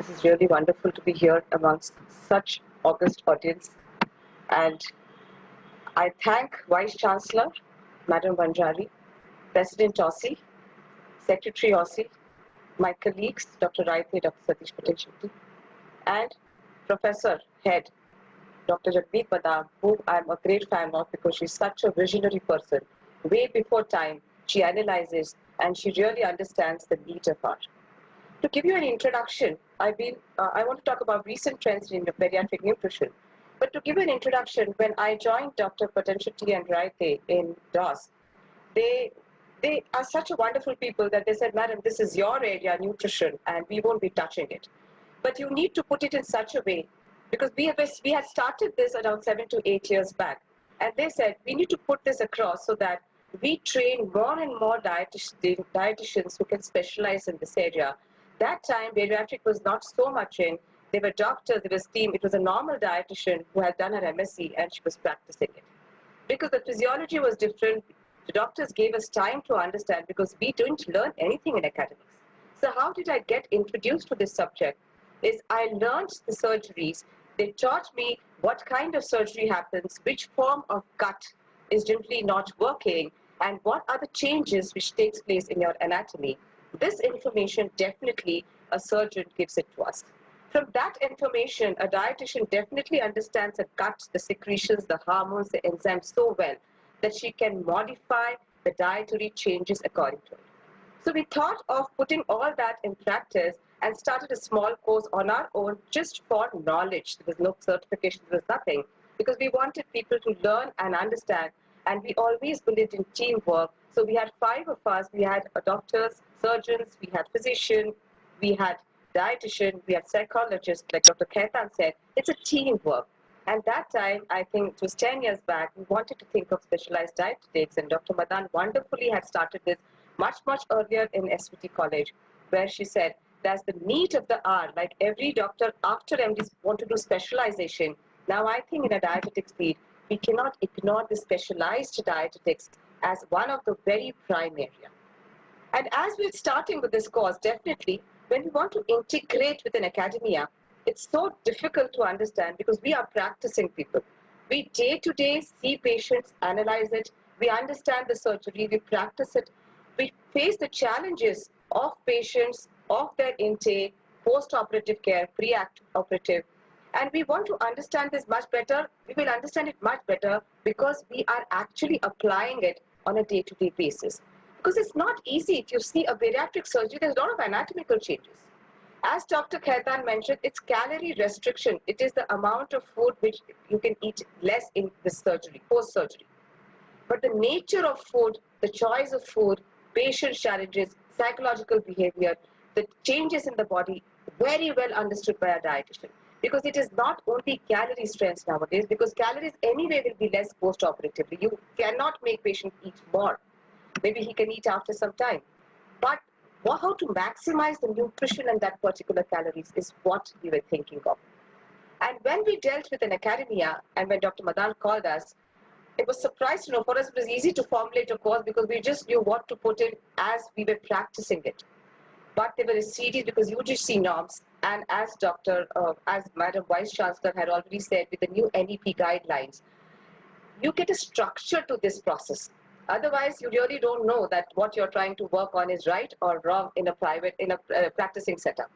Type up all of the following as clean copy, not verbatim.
This is really wonderful to be here amongst such august audience. And I thank Vice Chancellor, Madam Banjari, President Aussie, Secretary Aussie, my colleagues, Dr. Raithe, Dr. Satish Patel Shetty, and Professor Head, Dr. Jagdeep Badam, who I'm a great fan of because she's such a visionary person. Way before time, she analyzes and she really understands the need of art. To give you an introduction, I want to talk about recent trends in pediatric nutrition. But to give you an introduction, when I joined Dr. Patanjali and Raithe in DOS, they are such a wonderful people that they said, Madam, this is your area, nutrition, and we won't be touching it. But you need to put it in such a way, because we had started this around 7 to 8 years back. And they said, we need to put this across so that we train more and more dietitians who can specialize in this area. That time, bariatric was not so much in. They were doctors, there was team. It was a normal dietitian who had done her MSc and she was practicing it. Because the physiology was different, the doctors gave us time to understand because we didn't learn anything in academics. So how did I get introduced to this subject? Is I learned the surgeries. They taught me what kind of surgery happens, which form of cut is generally not working, and what are the changes which takes place in your anatomy. This information definitely a surgeon gives it to us. From that information, a dietitian definitely understands the gut, the secretions, the hormones, the enzymes so well that she can modify the dietary changes according to it. So we thought of putting all that in practice and started a small course on our own just for knowledge. There was no certification, there was nothing, because we wanted people to learn and understand, and we always believed in teamwork. So we had 5 of us. We had doctors, surgeons, we had physicians, we had dietitian, we had psychologists, like Dr. Khaitan said. It's a teamwork. And that time, I think it was 10 years back, we wanted to think of specialized dietetics, and Dr. Madan wonderfully had started this much earlier in SVT College, where she said, that's the need of the hour. Like every doctor after MDs want to do specialization. Now I think in a dietetics field, we cannot ignore the specialized dietetics as one of the very prime area. And as we're starting with this course, definitely, when we want to integrate within academia, it's so difficult to understand because we are practicing people. We day to day see patients, analyze it, we understand the surgery, we practice it, we face the challenges of patients, of their intake, post-operative care, pre-operative, and we want to understand this much better. We will understand it much better because we are actually applying it on a day-to-day basis. Because it's not easy. If you see a bariatric surgery, there's a lot of anatomical changes. As Dr. Khaitan mentioned, it's calorie restriction. It is the amount of food which you can eat less in this surgery, post-surgery. But the nature of food, the choice of food, patient challenges, psychological behavior, the changes in the body, very well understood by a dietitian. Because it is not only calorie strength nowadays, because calories anyway will be less post-operatively. You cannot make patient eat more. Maybe he can eat after some time. But how to maximize the nutrition and that particular calories is what we were thinking of. And when we dealt with an academia, and when Dr. Madan called us, it was surprised to know. For us, it was easy to formulate a course because we just knew what to put in as we were practicing it. But they were a series because UGC norms, and as Madam Vice Chancellor had already said, with the new NEP guidelines, you get a structure to this process. Otherwise, you really don't know that what you're trying to work on is right or wrong in a practicing setup.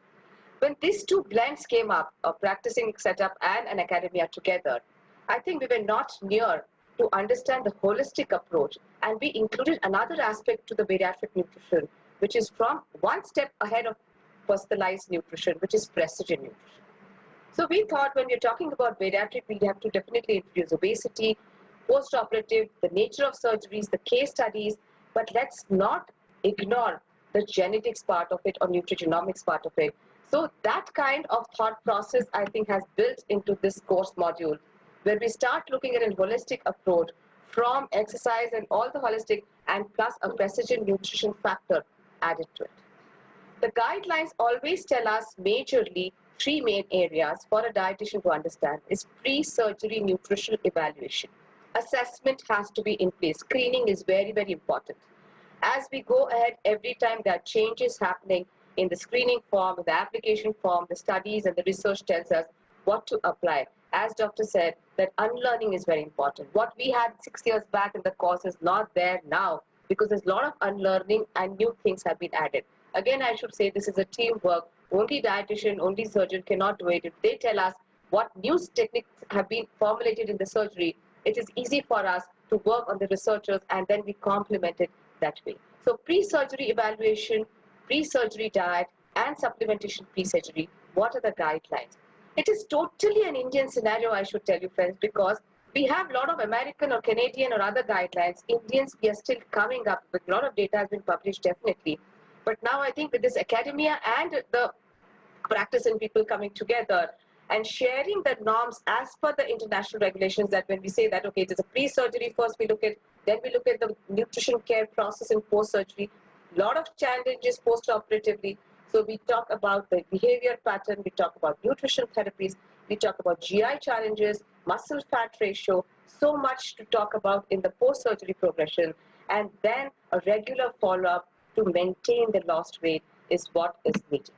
When these two blends came up, a practicing setup and an academia together, I think we were not near to understand the holistic approach, and we included another aspect to the bariatric nutrition, which is from one step ahead of personalized nutrition, which is precision nutrition. So we thought when we're talking about bariatric, we have to definitely introduce obesity, post-operative, the nature of surgeries, the case studies, but let's not ignore the genetics part of it or nutrigenomics part of it. So that kind of thought process, I think, has built into this course module, where we start looking at a holistic approach from exercise and all the holistic, and plus a precision nutrition factor added to it. The guidelines always tell us majorly 3 main areas for a dietitian to understand is pre-surgery nutritional evaluation. Assessment has to be in place. Screening is very important. As we go ahead, every time there are changes happening, in the screening form, in the application form, the studies and the research tells us what to apply. As doctor said, that unlearning is very important. What we had 6 years back in the course is not there now because there's a lot of unlearning and new things have been added. Again, I should say this is a teamwork. Only dietitian, only surgeon cannot do it. If they tell us what new techniques have been formulated in the surgery, it is easy for us to work on the researchers and then we complement it that way. So pre-surgery evaluation, pre-surgery diet and supplementation pre-surgery, what are the guidelines? It is totally an Indian scenario, I should tell you friends, because we have a lot of American or Canadian or other guidelines. Indians, we are still coming up with a lot of data has been published definitely. But now I think with this academia and the practicing people coming together and sharing the norms as per the international regulations, that when we say that, okay, it is a pre-surgery first, we look at, then we look at the nutrition care process in post-surgery, lot of challenges post-operatively. So we talk about the behavior pattern, we talk about nutrition therapies, we talk about GI challenges, muscle fat ratio, so much to talk about in the post-surgery progression, and then a regular follow-up to maintain the lost weight is what is needed.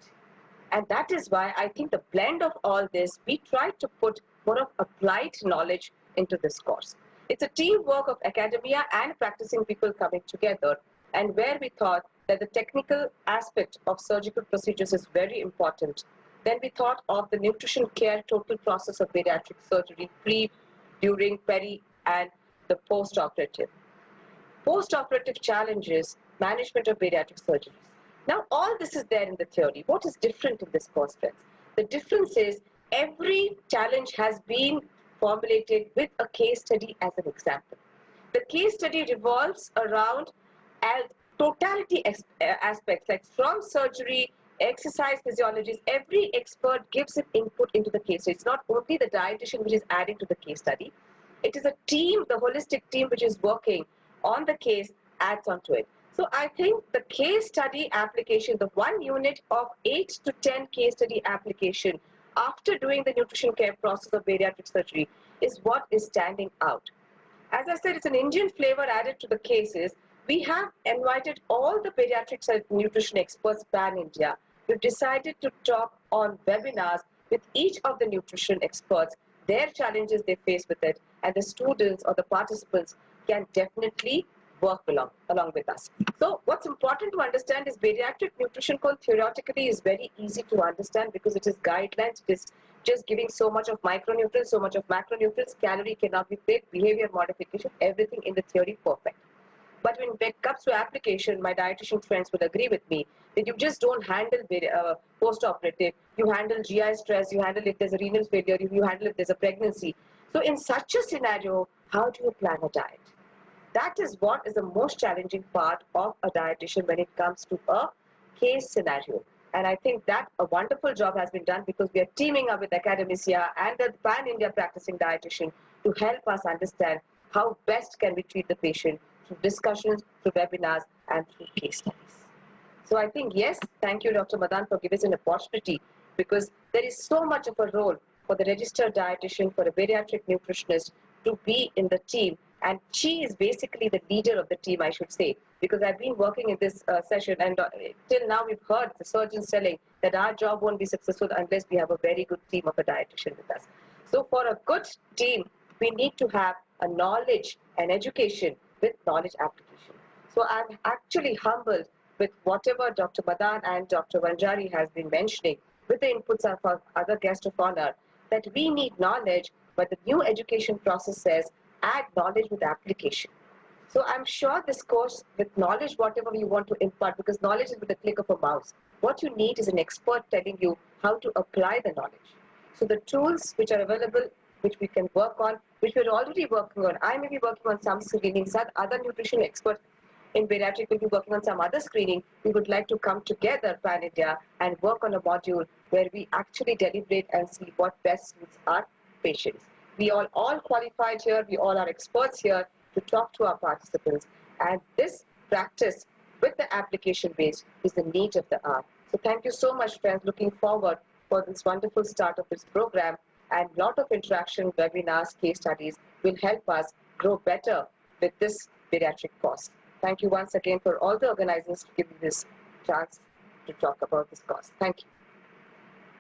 And that is why I think the blend of all this, we try to put more of applied knowledge into this course. It's a teamwork of academia and practicing people coming together, and where we thought that the technical aspect of surgical procedures is very important. Then we thought of the nutrition care total process of bariatric surgery, pre, during, peri, and the post-operative. Post-operative challenges, management of bariatric surgeries. Now, all this is there in the theory. What is different in this course, friends? The difference is every challenge has been formulated with a case study as an example. The case study revolves around totality aspects, like from surgery, exercise physiologies. Every expert gives an input into the case. So it's not only the dietitian which is adding to the case study. It is a team, the holistic team which is working on the case adds onto it. So I think the case study application, the 1 unit of 8 to 10 case study application after doing the nutrition care process of bariatric surgery is what is standing out. As I said, it's an Indian flavor added to the cases. We have invited all the pediatric nutrition experts pan-India. We've decided to talk on webinars with each of the nutrition experts, their challenges they face with it, and the students or the participants can definitely work along with us. So what's important to understand is bariatric nutrition code theoretically is very easy to understand because it is guidelines. It is just giving so much of micronutrients, so much of macronutrients, calorie cannot be paid, behavior modification, everything in the theory perfect. But when it comes to application, my dietitian friends would agree with me that you just don't handle post-operative. You handle GI stress, you handle if there's a renal failure, you handle if there's a pregnancy. So in such a scenario, how do you plan a diet? That is what is the most challenging part of a dietitian when it comes to a case scenario. And I think that a wonderful job has been done because we are teaming up with Academia and the Pan-India practicing dietitian to help us understand how best can we treat the patient through discussions, through webinars, and through case studies. So I think, yes, thank you, Dr. Madan, for giving us an opportunity because there is so much of a role for the registered dietitian, for a bariatric nutritionist to be in the team. And she is basically the leader of the team, I should say, because I've been working in this session and till now we've heard the surgeons telling that our job won't be successful unless we have a very good team of a dietitian with us. So for a good team, we need to have a knowledge and education with knowledge application. So I'm actually humbled with whatever Dr. Madan and Dr. Vanjari has been mentioning with the inputs of our other guest of honor, that we need knowledge, but the new education process says add knowledge with application. So I'm sure this course with knowledge, whatever you want to impart, because knowledge is with the click of a mouse. What you need is an expert telling you how to apply the knowledge. So the tools which are available, which we can work on, which we're already working on. I may be working on some screenings, other nutrition experts in bariatric will be working on some other screening. We would like to come together, Pan-India, and work on a module where we actually deliberate and see what best suits our patients. We all qualified here, we all are experts here to talk to our participants. And this practice with the application base is the need of the hour. So thank you so much, friends. Looking forward for this wonderful start of this program, and a lot of interaction, webinars, case studies will help us grow better with this bariatric course. Thank you once again for all the organizers to give me this chance. to talk about this cause. Thank you.